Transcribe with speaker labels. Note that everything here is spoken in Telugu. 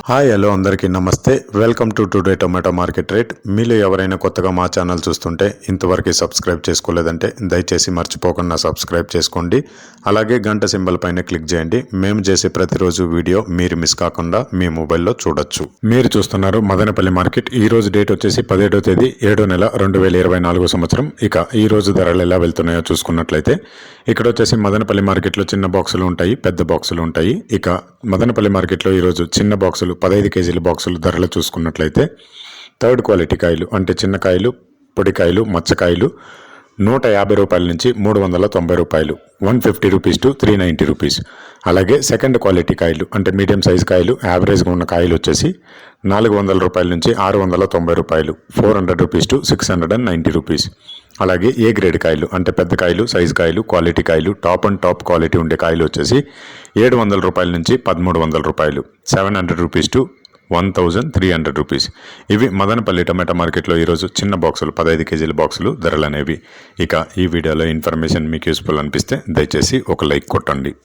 Speaker 1: హాయ్ హలో అందరికీ నమస్తే. Welcome to today tomato market rate. మీలో ఎవరైనా కొత్తగా మా ఛానల్ చూస్తుంటే ఇంతవరకు సబ్స్క్రైబ్ చేసుకోలేదంటే దయచేసి మర్చిపోకుండా సబ్స్క్రైబ్ చేసుకోండి. అలాగే గంట సింబల్ పైన క్లిక్ చేయండి. మేము చేసే ప్రతిరోజు వీడియో మీరు మిస్ కాకుండా మీ మొబైల్లో చూడొచ్చు. మీరు చూస్తున్నారు మదనపల్లి మార్కెట్. ఈ రోజు డేట్ వచ్చేసి 17వ తేదీ 7వ నెల 2024 సంవత్సరం. ఇక ఈ రోజు ధరలు ఎలా వెళ్తున్నాయో చూసుకున్నట్లయితే ఇక్కడ వచ్చేసి మదనపల్లి మార్కెట్లో చిన్న బాక్సులు ఉంటాయి, పెద్ద బాక్సులు ఉంటాయి. ఇక మదనపల్లి మార్కెట్లో ఈరోజు చిన్న బాక్సులు 15 కేజీల బాక్సులు ధరలు చూసుకున్నట్లయితే థర్డ్ క్వాలిటీ కాయలు అంటే చిన్న కాయలు, పొడికాయలు, మచ్చకాయలు 150 రూపాయల నుంచి 390 రూపాయలు, 150 రూపీస్ టు 390 రూపీస్. అలాగే సెకండ్ క్వాలిటీ కాయలు అంటే మీడియం సైజ్ కాయలు, యావరేజ్గా ఉన్న కాయలు వచ్చేసి 400 రూపాయల నుంచి 690 రూపాయలు, 400 రూపీస్ టు 690 రూపీస్. అలాగే ఏ గ్రేడ్ కాయలు అంటే పెద్ద కాయలు, సైజ్ కాయలు, క్వాలిటీ కాయలు, టాప్ అండ్ టాప్ క్వాలిటీ ఉండే కాయలు వచ్చేసి 700 రూపాయల నుంచి 1300 రూపాయలు, 700 రూపీస్ టు 1300 రూపీస్. ఇవి మదనపల్లి టమాటా మార్కెట్లో ఈరోజు చిన్న బాక్సులు 15 కేజీల బాక్సులు ధరలు అనేవి. ఇక ఈ వీడియోలో ఇన్ఫర్మేషన్ మీకు యూస్ఫుల్ అనిపిస్తే దయచేసి ఒక లైక్ కొట్టండి.